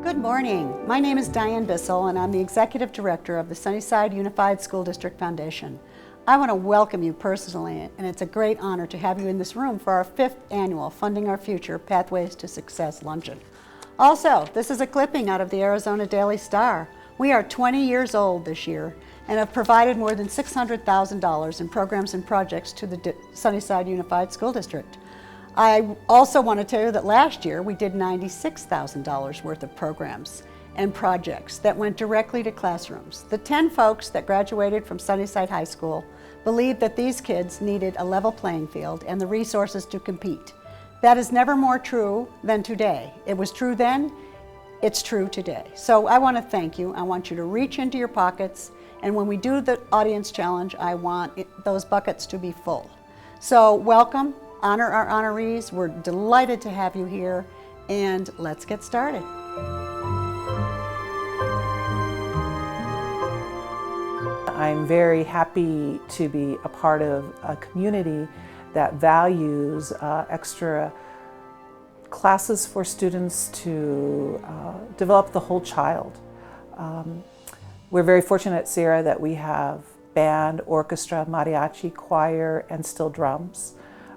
Good morning. My name is Diane Bissell and I'm the Executive Director of the Sunnyside Unified School District Foundation. I want to welcome you personally, and it's a great honor to have you in this room for our 5th annual Funding Our Future Pathways to Success luncheon. Also, this is a clipping out of the Arizona Daily Star. We are 20 years old this year and have provided more than $600,000 in programs and projects to the Sunnyside Unified School District. I also want to tell you that last year we did $96,000 worth of programs and projects that went directly to classrooms. The 10 folks that graduated from Sunnyside High School believed that these kids needed a level playing field and the resources to compete. That is never more true than today. It was true then, it's true today. So I want to thank you. I want you to reach into your pockets, and when we do the audience challenge, I want those buckets to be full. So welcome. Honor our honorees. We're delighted to have you here, and let's get started. I'm very happy to be a part of a community that values extra classes for students to develop the whole child. We're very fortunate at Sierra that we have band, orchestra, mariachi, choir, and steel drums.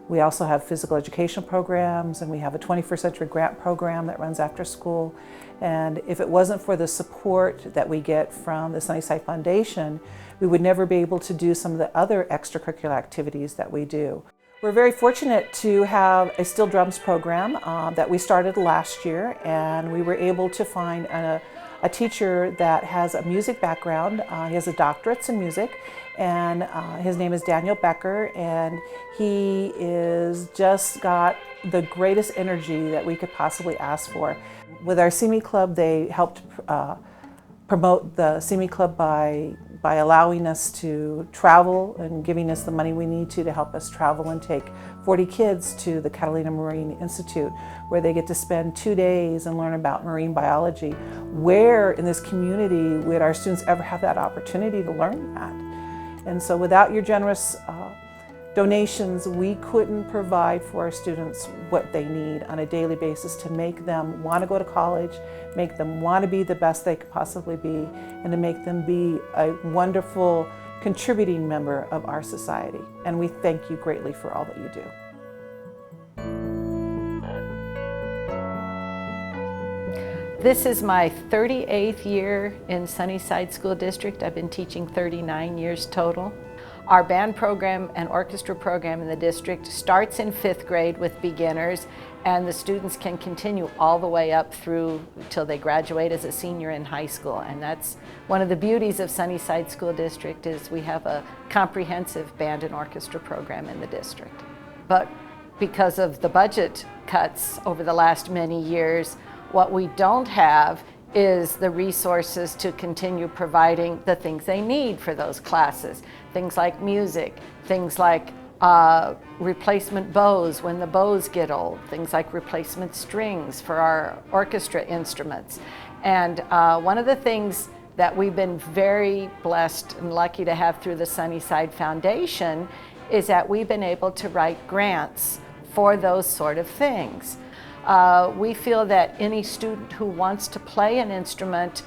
We also have physical education programs, and we have a 21st Century Grant program that runs after school. And if it wasn't for the support that we get from the Sunnyside Foundation, we would never be able to do some of the other extracurricular activities that we do. We're very fortunate to have a steel drums program that we started last year, and we were able to find a teacher that has a music background. He has a doctorate in music, and his name is Daniel Becker, and he is just got the greatest energy that we could possibly ask for. With our CME Club, they helped promote the CME Club by allowing us to travel and giving us the money we need to help us travel and take 40 kids to the Catalina Marine Institute, where they get to spend 2 days and learn about marine biology. Where in this community would our students ever have that opportunity to learn that? And so without your generous donations, we couldn't provide for our students what they need on a daily basis to make them want to go to college, make them want to be the best they could possibly be, and to make them be a wonderful contributing member of our society. And we thank you greatly for all that you do. This is my 38th year in Sunnyside School District. I've been teaching 39 years total. Our band program and orchestra program in the district starts in 5th grade with beginners, and the students can continue all the way up through till they graduate as a senior in high school. And that's one of the beauties of Sunnyside School District, is we have a comprehensive band and orchestra program in the district. But because of the budget cuts over the last many years, what we don't have is the resources to continue providing the things they need for those classes. Things like music, things like replacement bows when the bows get old, things like replacement strings for our orchestra instruments. And one of the things that we've been very blessed and lucky to have through the Sunnyside Foundation is that we've been able to write grants for those sort of things. We feel that any student who wants to play an instrument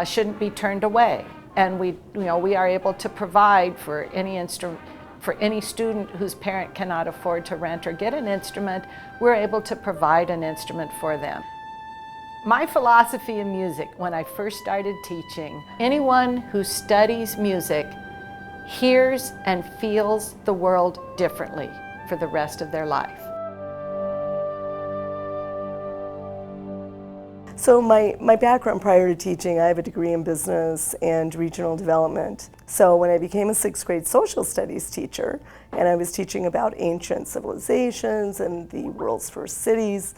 shouldn't be turned away, and we are able to provide for any student whose parent cannot afford to rent or get an instrument. We're able to provide an instrument for them. My philosophy in music when I first started teaching: anyone who studies music hears and feels the world differently for the rest of their life. So my background prior to teaching, I have a degree in business and regional development. So when I became a 6th grade social studies teacher, and I was teaching about ancient civilizations and the world's first cities,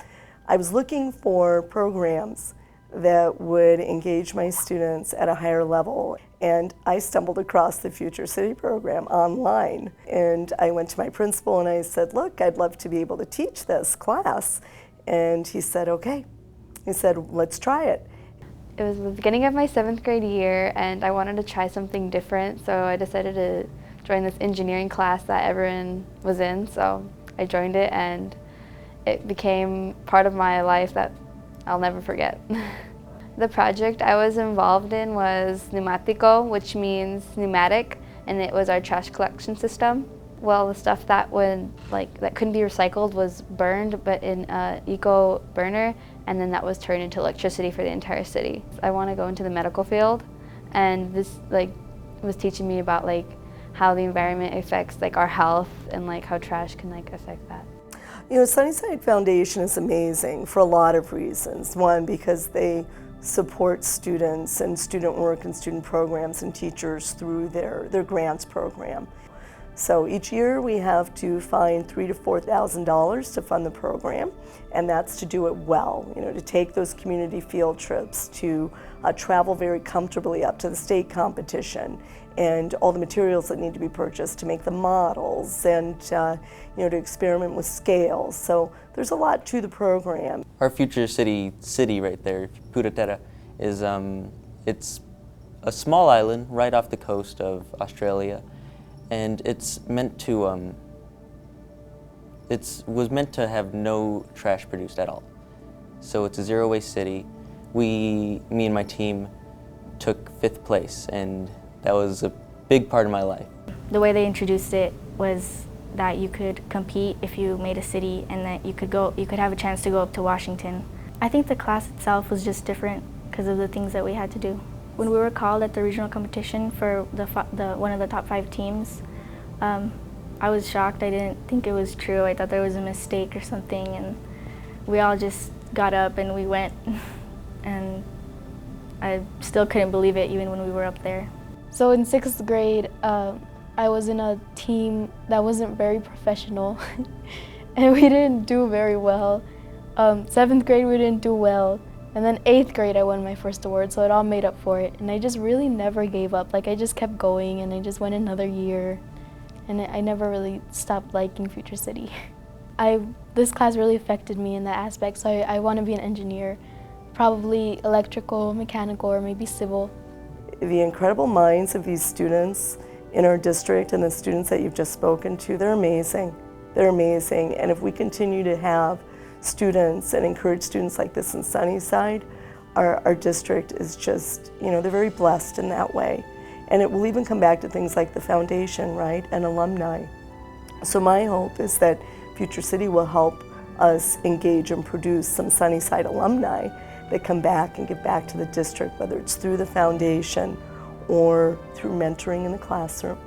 I was looking for programs that would engage my students at a higher level. And I stumbled across the Future City program online. And I went to my principal and I said, look, I'd love to be able to teach this class. And he said, okay. He said, let's try it. It was the beginning of my 7th grade year, and I wanted to try something different, so I decided to join this engineering class that everyone was in. So I joined it, and it became part of my life that I'll never forget. The project I was involved in was pneumatico, which means pneumatic, and it was our trash collection system. Well, the stuff that that couldn't be recycled was burned, but in an eco burner, and then that was turned into electricity for the entire city. I want to go into the medical field, and this was teaching me about how the environment affects our health and how trash can affect that. You know, Sunnyside Foundation is amazing for a lot of reasons. One, because they support students and student work and student programs and teachers through their grants program. So each year we have to find $3,000 to $4,000 to fund the program, and that's to do it well, you know, to take those community field trips, to travel very comfortably up to the state competition, and all the materials that need to be purchased to make the models, and you know, to experiment with scales. So there's a lot to the program. Our future city right there, Purutera, is it's a small island right off the coast of Australia. And it's meant to, was meant to have no trash produced at all. So it's a zero waste city. Me and my team took 5th place, and that was a big part of my life. The way they introduced it was that you could compete if you made a city, and that you could have a chance to go up to Washington. I think the class itself was just different because of the things that we had to do. When we were called at the regional competition for one of the top 5 teams, I was shocked. I didn't think it was true. I thought there was a mistake or something, and we all just got up and we went, and I still couldn't believe it even when we were up there. So in 6th grade, I was in a team that wasn't very professional, and we didn't do very well. 7th grade, we didn't do well. And then 8th grade, I won my first award, so it all made up for it. And I just really never gave up. I just kept going, and I just went another year. And I never really stopped liking Future City. This class really affected me in that aspect, so I want to be an engineer, probably electrical, mechanical, or maybe civil. The incredible minds of these students in our district and the students that you've just spoken to, they're amazing. They're amazing, and if we continue to have students and encourage students like this in Sunnyside, our district is just, you know, they're very blessed in that way. And it will even come back to things like the foundation, right, and alumni. So my hope is that Future City will help us engage and produce some Sunnyside alumni that come back and give back to the district, whether it's through the foundation or through mentoring in the classroom.